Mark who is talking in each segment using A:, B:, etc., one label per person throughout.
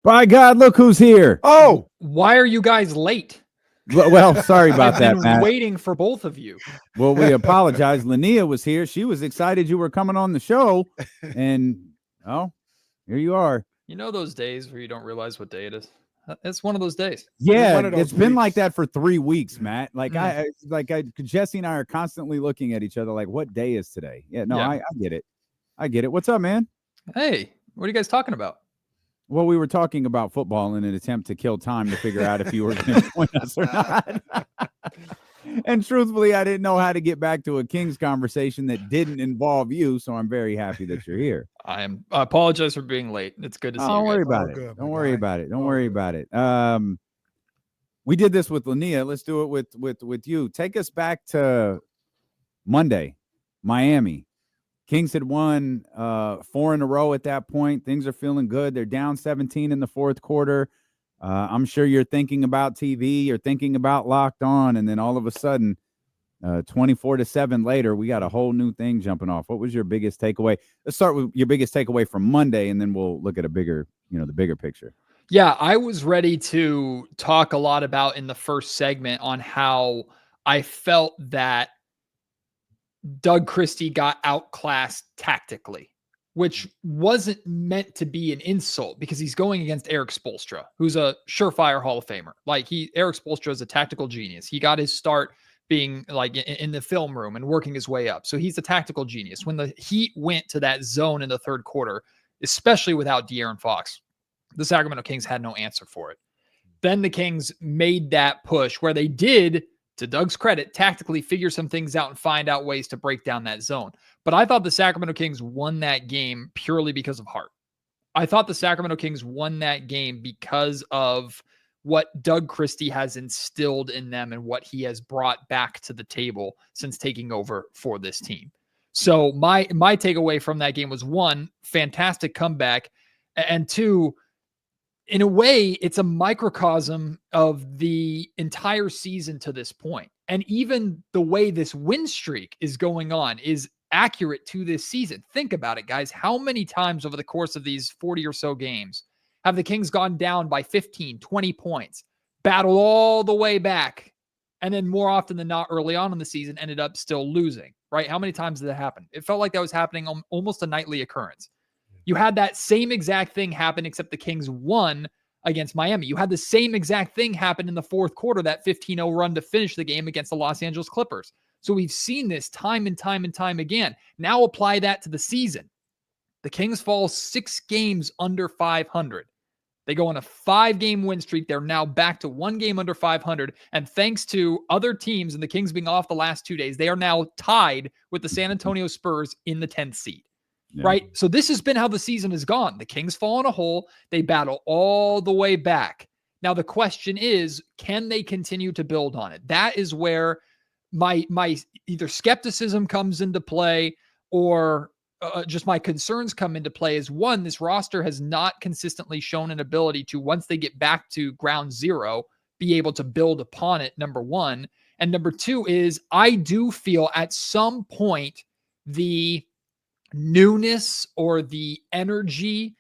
A: By God, look who's here.
B: Oh,
C: why are you guys late?
A: Well, sorry about
C: I've
A: that,
C: been
A: Matt.
C: waiting for both of you.
A: Well, we apologize. Linnea was here. She was excited you were coming on the show. And, oh, here you are.
C: You know those days where you don't realize what day it is? It's one of those days.
A: Yeah,
B: one of those
A: it's been like
B: weeks.
A: that for 3 weeks, Matt. Like
C: Mm.
A: Jesse and I are constantly looking at each other like, what day is today? Yeah, no,
C: Yeah.
A: I get it. I get it. What's up, man?
C: Hey, what are you guys talking about?
A: Well, we were talking about football in an attempt to kill time to figure out if you were going to join us or not. And truthfully, I didn't know how to get back to a Kings conversation that didn't involve you, so I'm very happy that you're here.
C: I apologize for being late. It's good to see you.
A: Don't worry
C: guys.
A: about it.
B: Good,
A: Don't
B: my
A: worry
B: guy.
A: about it. Don't
B: All
A: worry
B: good.
A: about it. We did this with Linnea. Let's do it with you. Take us back to Monday, Miami. Kings had won 4 in a row at that point. Things are feeling good. They're down 17 in the fourth quarter. I'm sure you're thinking about TV. You're thinking about Locked On. And then all of a sudden, 24-7 later, we got a whole new thing jumping off. What was your biggest takeaway? Let's start with your biggest takeaway from Monday, and then we'll look at the bigger picture.
C: Yeah, I was ready to talk a lot about in the first segment on how I felt that Doug Christie got outclassed tactically, which wasn't meant to be an insult because he's going against Eric Spoelstra, who's a surefire Hall of Famer. Like Eric Spoelstra is a tactical genius. He got his start being like in the film room and working his way up. So he's a tactical genius. When the Heat went to that zone in the third quarter, especially without De'Aaron Fox, the Sacramento Kings had no answer for it. Then the Kings made that push where they did, to Doug's credit, tactically figure some things out and find out ways to break down that zone. But I thought the Sacramento Kings won that game purely because of heart. I thought the Sacramento Kings won that game because of what Doug Christie has instilled in them and what he has brought back to the table since taking over for this team. So my takeaway from that game was, 1, fantastic comeback, and 2, in a way, it's a microcosm of the entire season to this point. And even the way this win streak is going on is accurate to this season. Think about it, guys. How many times over the course of these 40 or so games have the Kings gone down by 15, 20 points, battled all the way back, and then more often than not early on in the season ended up still losing, right? How many times did that happen? It felt like that was happening almost a nightly occurrence. You had that same exact thing happen, except the Kings won against Miami. You had the same exact thing happen in the fourth quarter, that 15-0 run to finish the game against the Los Angeles Clippers. So we've seen this time and time and time again. Now apply that to the season. The Kings fall 6 games under 500. They go on a 5-game win streak. They're now back to 1 game under 500. And thanks to other teams and the Kings being off the last 2 days, they are now tied with the San Antonio Spurs in the 10th seed. Yeah. Right? So this has been how the season has gone. The Kings fall in a hole. They battle all the way back. Now, the question is, can they continue to build on it? That is where my either skepticism comes into play or just my concerns come into play. Is 1, this roster has not consistently shown an ability to, once they get back to ground zero, be able to build upon it, number 1. And number 2 is, I do feel at some point the newness or the energy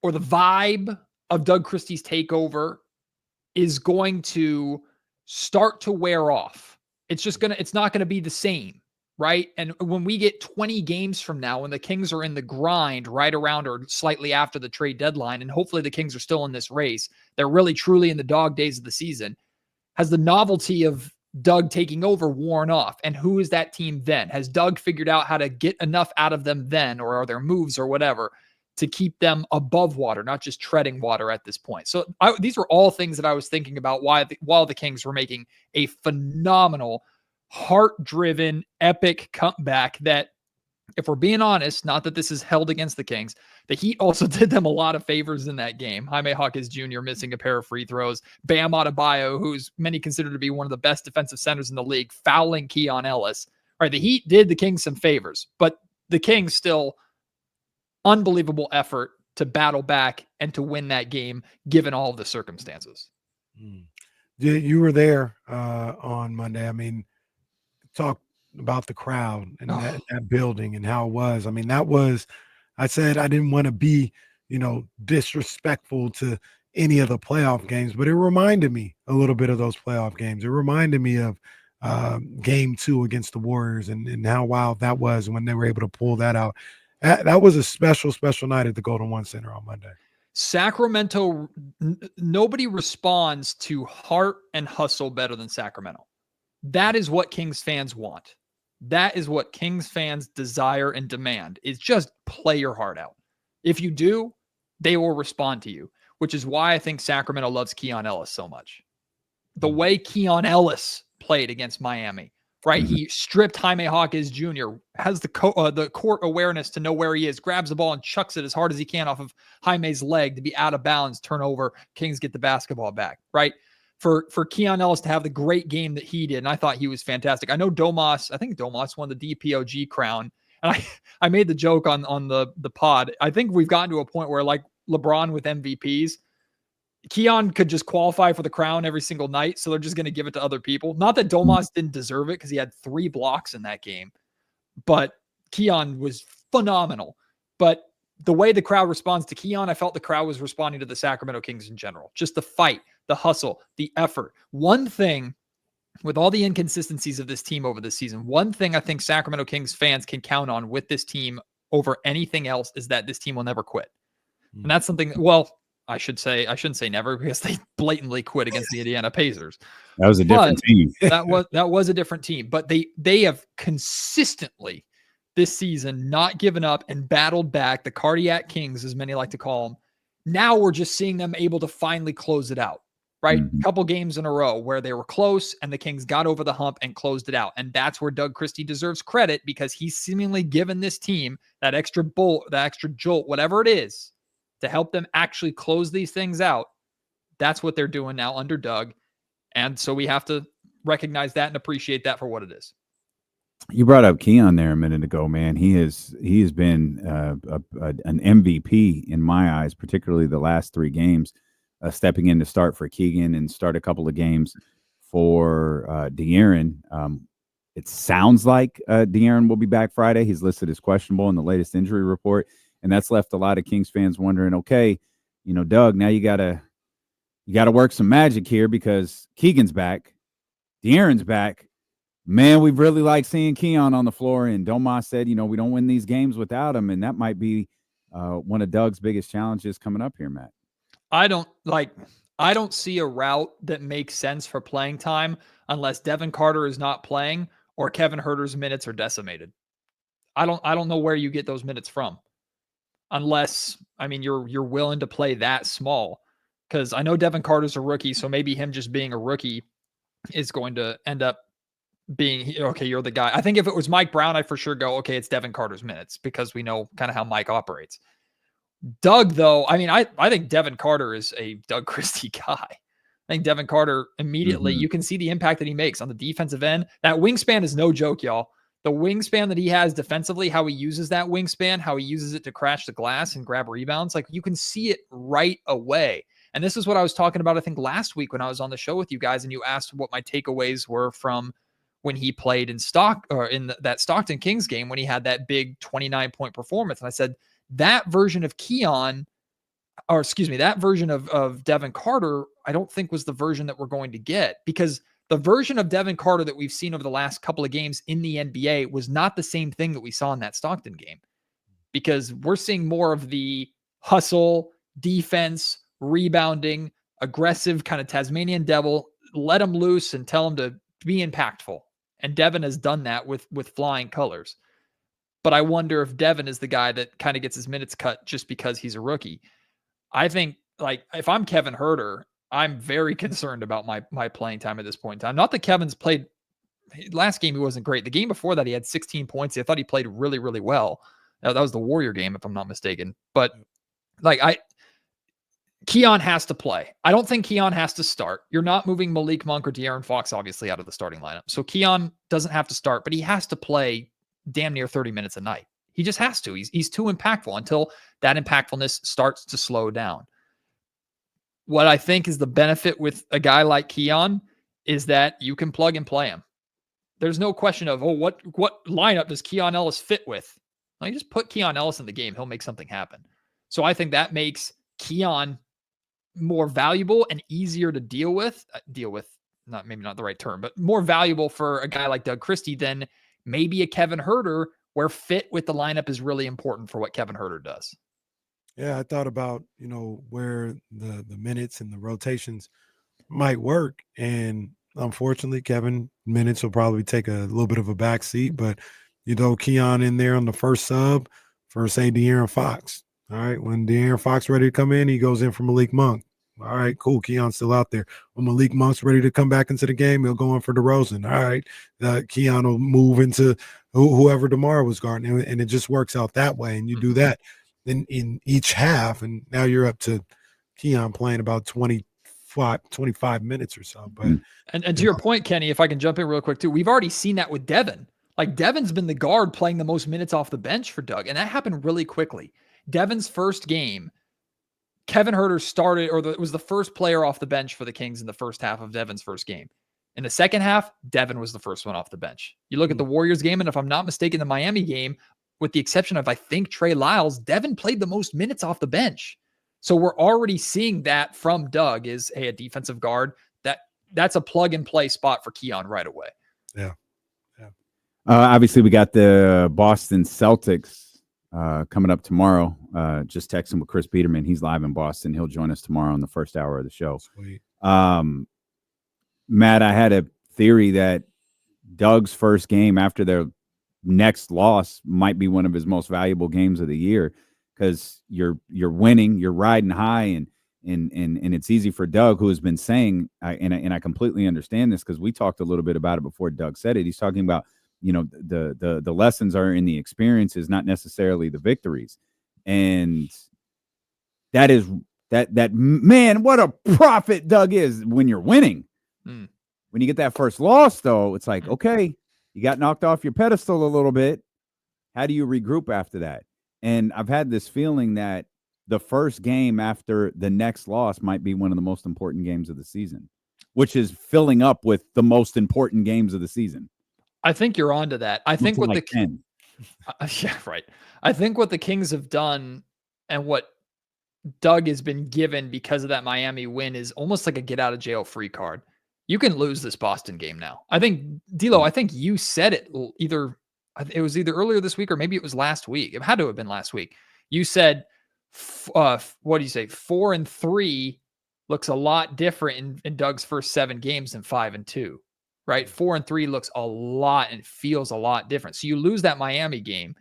C: or the vibe of Doug Christie's takeover is going to start to wear off. It's not going to be the same, right? And when we get 20 games from now, when the Kings are in the grind right around or slightly after the trade deadline, and hopefully the Kings are still in this race, they're really truly in the dog days of the season, has the novelty of Doug taking over worn off? And who is that team then? Has Doug figured out how to get enough out of them then, or are there moves or whatever to keep them above water, not just treading water at this point? So these were all things that I was thinking about while the Kings were making a phenomenal, heart-driven, epic comeback that, if we're being honest, not that this is held against the Kings, the Heat also did them a lot of favors in that game. Jaime Jaquez Jr. missing a pair of free throws. Bam Adebayo, who's many consider to be one of the best defensive centers in the league, fouling Keon Ellis. All right, the Heat did the Kings some favors, but the Kings still unbelievable effort to battle back and to win that game, given all of the circumstances.
B: You were there on Monday. I mean, talk about the crowd and that building and how it was. I mean, I said I didn't want to be, disrespectful to any of the playoff games, but it reminded me a little bit of those playoff games. It reminded me of game 2 against the Warriors and how wild that was when they were able to pull that out. That was a special, special night at the Golden One Center on Monday.
C: Sacramento, nobody responds to heart and hustle better than Sacramento. That is what Kings fans want. That is what Kings fans desire and demand, is just play your heart out. If you do, they will respond to you, which is why I think Sacramento loves Keon Ellis so much. The way Keon Ellis played against Miami, right? He stripped Jaime Hawkins Jr., has the court awareness to know where he is, grabs the ball and chucks it as hard as he can off of Jaime's leg to be out of bounds, turnover, Kings get the basketball back, right? For Keon Ellis to have the great game that he did, and I thought he was fantastic. I know I think Domas won the DPOG crown, and I made the joke on the pod. I think we've gotten to a point where, like LeBron with MVPs, Keon could just qualify for the crown every single night, so they're just going to give it to other people. Not that Domas didn't deserve it because he had 3 blocks in that game, but Keon was phenomenal. But the way the crowd responds to Keon, I felt the crowd was responding to the Sacramento Kings in general. Just the fight, the hustle, the effort. One thing, with all the inconsistencies of this team over this season, one thing I think Sacramento Kings fans can count on with this team over anything else is that this team will never quit. And that's something, well, I shouldn't say never, because they blatantly quit against the Indiana Pacers.
A: That was a different team.
C: that was a different team, but they have consistently this season not given up and battled back, the cardiac Kings, as many like to call them. Now we're just seeing them able to finally close it out, right? A couple games in a row where they were close and the Kings got over the hump and closed it out. And that's where Doug Christie deserves credit, because he's seemingly given this team that extra jolt, whatever it is, to help them actually close these things out. That's what they're doing now under Doug. And so we have to recognize that and appreciate that for what it is.
A: You brought up Keon there a minute ago, man. He has been an MVP in my eyes, particularly the last 3 games, stepping in to start for Keegan and start a couple of games for De'Aaron. It sounds like De'Aaron will be back Friday. He's listed as questionable in the latest injury report. And that's left a lot of Kings fans wondering, okay, Doug, now you gotta work some magic here because Keegan's back, De'Aaron's back. Man, we've really liked seeing Keon on the floor. And Domas said, we don't win these games without him. And that might be one of Doug's biggest challenges coming up here, Matt.
C: I don't see a route that makes sense for playing time unless Devin Carter is not playing or Kevin Huerter's minutes are decimated. I don't know where you get those minutes from. Unless, you're willing to play that small, because I know Devin Carter's a rookie, so maybe him just being a rookie is going to end up being, okay, you're the guy. I think if it was Mike Brown, I'd for sure go, okay, it's Devin Carter's minutes, because we know kind of how Mike operates. Doug, though, I think Devin Carter is a Doug Christie guy. I think Devin Carter immediately, you can see the impact that he makes on the defensive end. That wingspan is no joke, y'all. The wingspan that he has defensively, how he uses that wingspan, how he uses it to crash the glass and grab rebounds, like you can see it right away. And this is what I was talking about, I think, last week when I was on the show with you guys, and you asked what my takeaways were from when he played in that Stockton Kings game when he had that big 29-point performance. And I said that version of that version of Devin Carter, I don't think was the version that we're going to get, because the version of Devin Carter that we've seen over the last couple of games in the NBA was not the same thing that we saw in that Stockton game, because we're seeing more of the hustle, defense, rebounding, aggressive kind of Tasmanian devil, let him loose and tell him to be impactful. And Devin has done that with flying colors. But I wonder if Devin is the guy that kind of gets his minutes cut just because he's a rookie. I think, like, if I'm Kevin Huerter, I'm very concerned about my playing time at this point in time. Not that Kevin's played last game, he wasn't great. The game before that, he had 16 points. I thought he played really, really well. That was the Warrior game, if I'm not mistaken. But Keon has to play. I don't think Keon has to start. You're not moving Malik Monk or De'Aaron Fox, obviously, out of the starting lineup. So Keon doesn't have to start, but he has to play damn near 30 minutes a night. He just has to. He's too impactful until that impactfulness starts to slow down. What I think is the benefit with a guy like Keon is that you can plug and play him. There's no question of, what lineup does Keon Ellis fit with? You just put Keon Ellis in the game. He'll make something happen. So I think that makes Keon more valuable and easier to deal with. Maybe not the right term, but more valuable for a guy like Doug Christie than maybe a Kevin Huerter, where fit with the lineup is really important for what Kevin Huerter does.
B: Yeah, I thought about, where the minutes and the rotations might work. And unfortunately, Kevin minutes will probably take a little bit of a back seat, but Keon in there on the first sub for, say, De'Aaron Fox. All right. When De'Aaron Fox ready to come in, he goes in for Malik Monk. All right, cool. Keon's still out there. When Malik Monk's ready to come back into the game, he'll go in for DeRozan. All right. Keon will move into whoever DeMar was guarding, and it just works out that way. And you do that in each half, and now you're up to Keon playing about 25 minutes or so. But
C: and to your point, Kenny, if I can jump in real quick too, we've already seen that with Devin. Like Devin's been the guard playing the most minutes off the bench for Doug, and that happened really quickly. Devin's first game, Kevin Huerter started, was the first player off the bench for the Kings in the first half of Devin's first game. In the second half, Devin was the first one off the bench. You look at the Warriors game, and if I'm not mistaken, the Miami game, with the exception of, I think, Trey Lyles, Devin played the most minutes off the bench. So we're already seeing that from Doug is, hey, a defensive guard. That's a plug-and-play spot for Keon right away.
B: Yeah.
A: Obviously, we got the Boston Celtics coming up tomorrow. Just texting with Chris Peterman. He's live in Boston. He'll join us tomorrow in the first hour of the show.
B: Sweet.
A: Matt, I had a theory that Doug's first game after their next loss might be one of his most valuable games of the year, because you're winning, you're riding high, and it's easy for Doug, who has been saying, and I completely understand this because we talked a little bit about it before Doug said it. He's talking about, the lessons are in the experiences, not necessarily the victories. And that is that man, what a prophet Doug is when you're winning. When you get that first loss, though, it's like, okay, you got knocked off your pedestal a little bit. How do you regroup after that? And I've had this feeling that the first game after the next loss might be one of the most important games of the season, which is filling up with the most important games of the season.
C: I think you're onto that. I think what
A: like 10.
C: Yeah, right. I think what the Kings have done and what Doug has been given because of that Miami win is almost like a get out of jail free card. You can lose this Boston game now. I think, D'Lo, I think you said it it was either earlier this week or maybe it was last week. It had to have been last week. You said, what do you say? 4-3 looks a lot different in Doug's first 7 games than 5-2, right? 4-3 looks a lot and feels a lot different. So you lose that Miami game.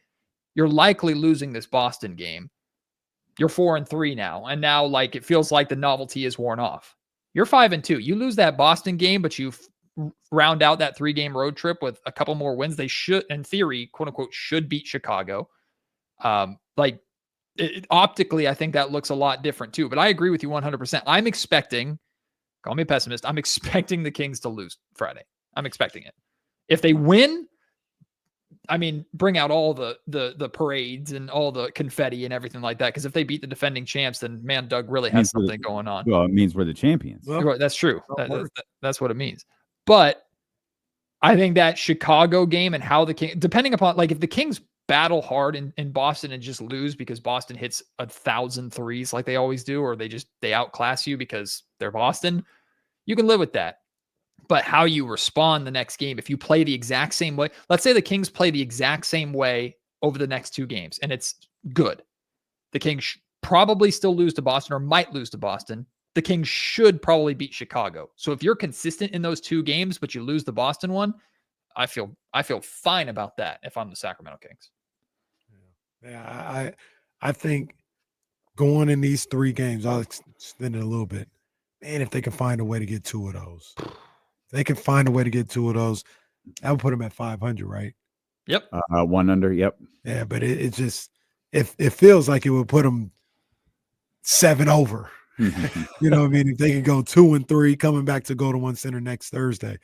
C: You're likely losing this Boston game. You're 4-3 now. And now, like, it feels like the novelty is worn off. You're 5-2. You lose that Boston game, but you round out that 3-game road trip with a couple more wins. They should, in theory, quote unquote, should beat Chicago. Optically, I think that looks a lot different too. But I agree with you 100%. I'm expecting, call me a pessimist, I'm expecting the Kings to lose Friday. I'm expecting it. If they win, I mean, bring out all the parades and all the confetti and everything like that. Because if they beat the defending champs, then man, Doug really has something going on.
A: Well, it means we're the champions.
C: Well, that's true. That's what it means. But I think that Chicago game and how the Kings, depending upon, like, if the Kings battle hard in Boston and just lose because Boston hits 1,000 threes like they always do, or they outclass you because they're Boston, you can live with that. But how you respond the next game, if you play the exact same way, let's say the Kings play the exact same way over the next 2 games, and it's good. The Kings probably still lose to Boston or might lose to Boston. The Kings should probably beat Chicago. So if you're consistent in those 2 games, but you lose the Boston one, I feel fine about that if I'm the Sacramento Kings.
B: Yeah, I think going in these 3 games, I'll extend it a little bit. Man, if they can find a way to get 2 of those. They can find a way to get 2 of those. That would put them at 500, right?
C: Yep.
A: 1 under. Yep.
B: Yeah, but it just it feels like it would put them 7 over. You know what I mean? If they could go 2-3, coming back to go to One Center next Thursday.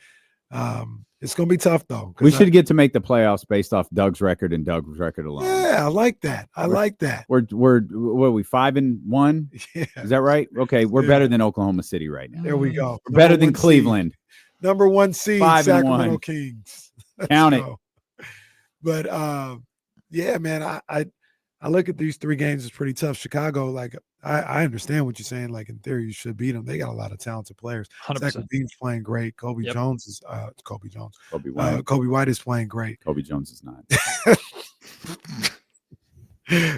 B: It's gonna be tough though.
A: We should get to make the playoffs based off Doug's record and Doug's record alone.
B: Yeah, I like that. I like that.
A: We're 5-1?
B: Yeah.
A: Is that right? Okay, we're better than Oklahoma City right now.
B: There we go.
A: We're better than Cleveland.
B: Number 1 seed,
A: 5-1.
B: Sacramento Kings.
A: Count it.
B: But yeah, man, I look at these 3 games as pretty tough. Chicago, like I understand what you're saying. Like in theory, you should beat them. They got a lot of talented players.
C: 100%.
B: Zach LaVine's playing great. Kobe
C: Yep.
B: Jones is Kobe Jones.
A: Kobe White.
B: Kobe White is playing great.
A: Kobe Jones is not.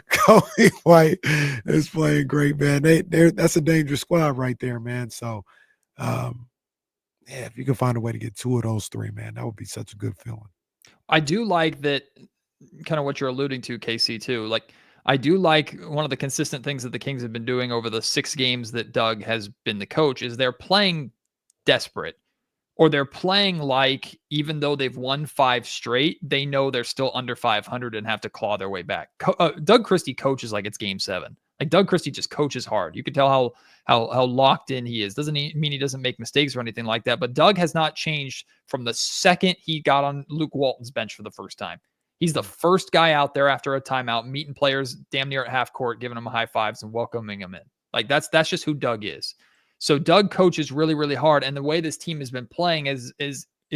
B: Kobe White is playing great, man. That's a dangerous squad right there, man. So, yeah, if you can find a way to get 2 of those 3, man, that would be such a good feeling.
C: I do like that, kind of what you're alluding to, KC, too. Like, I do like one of the consistent things that the Kings have been doing over the 6 games that Doug has been the coach is they're playing desperate, or they're playing like, even though they've won 5 straight, they know they're still under 500 and have to claw their way back. Doug Christie coaches like it's game 7. Like, Doug Christie just coaches hard. You can tell how locked in he is. Doesn't mean he doesn't make mistakes or anything like that, but Doug has not changed from the second he got on Luke Walton's bench for the first time. He's the first guy out there after a timeout, meeting players damn near at half court, giving them high fives and welcoming them in. Like, that's just who Doug is. So Doug coaches really, really hard. And the way this team has been playing is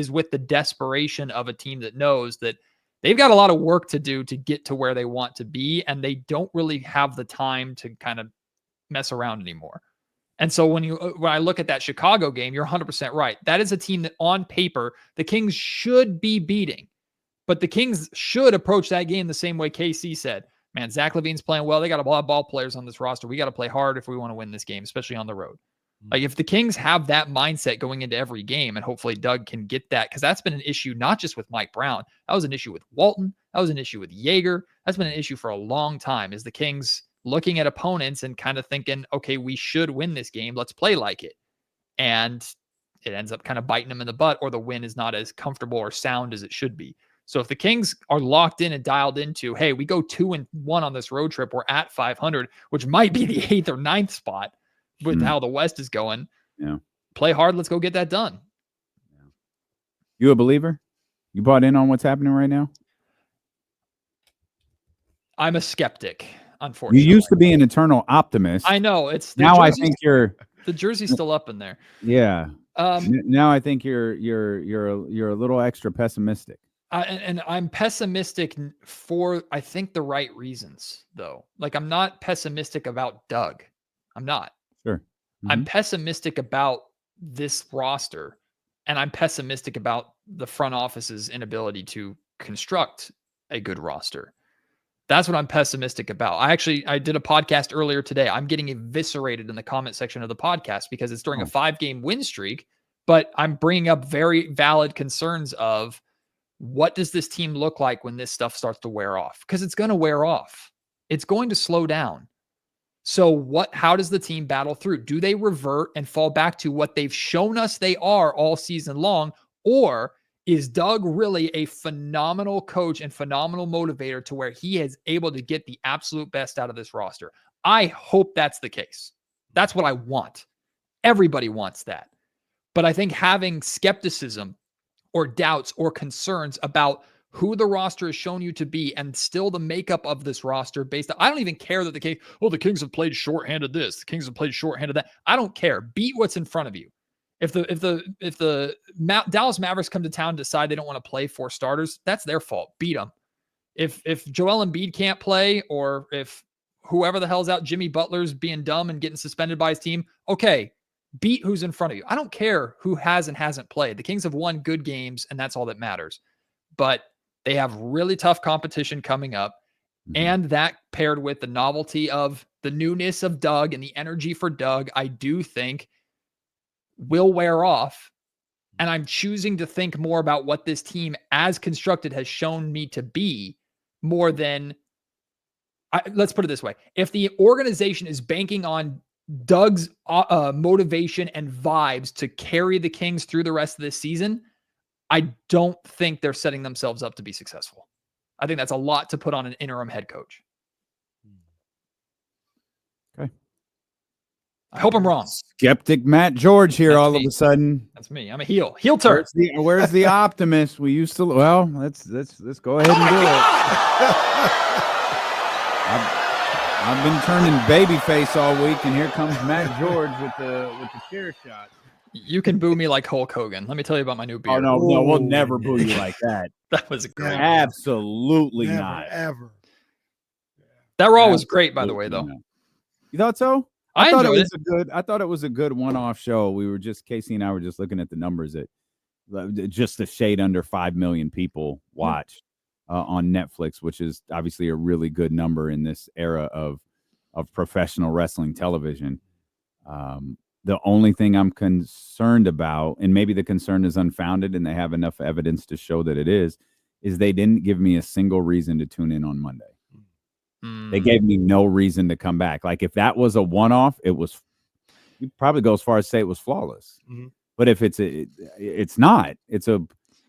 C: with the desperation of a team that knows that they've got a lot of work to do to get to where they want to be. And they don't really have the time to kind of mess around anymore. And so when I look at that Chicago game, you're 100% right. That is a team that on paper, the Kings should be beating. But the Kings should approach that game the same way KC said. Man, Zach LaVine's playing well. They got a lot of ball players on this roster. We got to play hard if we want to win this game, especially on the road. Like, if the Kings have that mindset going into every game, and hopefully Doug can get that, because that's been an issue not just with Mike Brown. That was an issue with Walton. That was an issue with Yeager. That's been an issue for a long time, is the Kings looking at opponents and kind of thinking, okay, we should win this game. Let's play like it. And it ends up kind of biting them in the butt, or the win is not as comfortable or sound as it should be. So if the Kings are locked in and dialed into, hey, we go 2-1 on this road trip, we're at 500, which might be the 8th or 9th spot with how the West is going.
A: Yeah.
C: Play hard. Let's go get that done.
A: Yeah. You a believer? You bought in on what's happening right now?
C: I'm a skeptic, unfortunately.
A: You used to be an eternal optimist.
C: I know. It's
A: now I think you're
C: the jersey's still up in there.
A: Yeah. Now I think you're a little extra pessimistic.
C: And I'm pessimistic for, I think, the right reasons, though. Like, I'm not pessimistic about Doug. I'm not.
A: Sure. Mm-hmm.
C: I'm pessimistic about this roster, and I'm pessimistic about the front office's inability to construct a good roster. That's what I'm pessimistic about. I did a podcast earlier today. I'm getting eviscerated in the comment section of the podcast because it's during a 5-game win streak, but I'm bringing up very valid concerns of, what does this team look like when this stuff starts to wear off? Because it's going to wear off. It's going to slow down. So how does the team battle through? Do they revert and fall back to what they've shown us they are all season long? Or is Doug really a phenomenal coach and phenomenal motivator to where he is able to get the absolute best out of this roster? I hope that's the case. That's what I want. Everybody wants that. But I think having skepticism or doubts or concerns about who the roster has shown you to be and still the makeup of this roster based on, I don't even care that the Kings have played shorthanded this, the Kings have played shorthanded that. I don't care. Beat what's in front of you. If the Dallas Mavericks come to town and decide they don't want to play 4 starters, that's their fault. Beat them. If Joel Embiid can't play, or if whoever the hell's out, Jimmy Butler's being dumb and getting suspended by his team, okay, beat who's in front of you. I don't care who has and hasn't played. The Kings have won good games, and that's all that matters. But they have really tough competition coming up. And that paired with the novelty of the newness of Doug and the energy for Doug, I do think will wear off. And I'm choosing to think more about what this team as constructed has shown me to be more than, let's put it this way. If the organization is banking on Doug's motivation and vibes to carry the Kings through the rest of this season, I don't think they're setting themselves up to be successful. I think that's a lot to put on an interim head coach.
A: Okay.
C: I hope I'm wrong.
A: Skeptic Matt George here.
C: That's
A: all
C: me.
A: Of a sudden.
C: That's me. I'm a heel turn.
A: Where's the optimist? We used to. Well, let's go ahead and do it. I've been turning babyface all week, and here comes Matt George with the chair shot.
C: You can boo me like Hulk Hogan. Let me tell you about my new beer.
A: Oh no, we'll never boo you like that.
C: That was a great.
A: Absolutely
B: never,
A: not.
B: Ever.
C: That Raw was great, by the way, though.
A: No. You thought so?
C: I
A: thought
C: enjoyed
A: it was I thought it was a good one-off show. We were just Casey and I were just looking at the numbers that just a shade under 5 million people watched on Netflix, which is obviously a really good number in this era of professional wrestling television. The only thing I'm concerned about, and maybe the concern is unfounded and they have enough evidence to show that it is they didn't give me a single reason to tune in on Monday. They gave me no reason to come back. Like if that was a one-off, you probably go as far as say it was flawless.
B: Mhm.
A: But if it's not. It's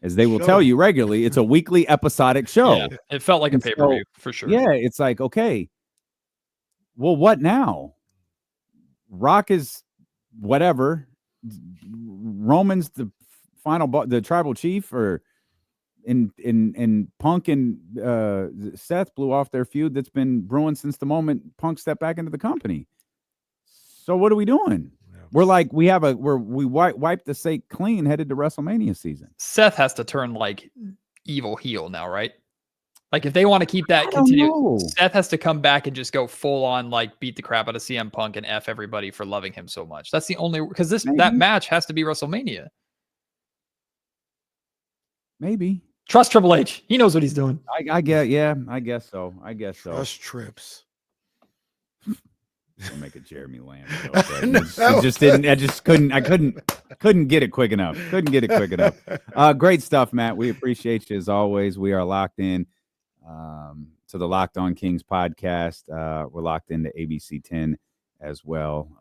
A: as they will tell you regularly, it's a weekly episodic show.
C: Yeah, it felt like a pay-per-view for sure.
A: Yeah, it's like, okay, well, what now? Rock is whatever. Roman's the final the tribal chief, or in Punk and Seth blew off their feud that's been brewing since the moment Punk stepped back into the company. So what are we doing? Yeah. We're like we wiped the slate clean headed to WrestleMania season.
C: Seth has to turn like evil heel now, right? Like if they want to keep that continue, Seth has to come back and just go full on like beat the crap out of CM Punk and F everybody for loving him so much. That's the only because that match has to be WrestleMania.
A: Maybe.
C: Trust Triple H. He knows what he's doing.
A: I guess so.
B: Trust trips.
A: I'll make a Jeremy Lamb joke. I couldn't get it quick enough. Great stuff, Matt. We appreciate you as always. We are locked in to the Locked On Kings podcast. We're locked into ABC 10 as well.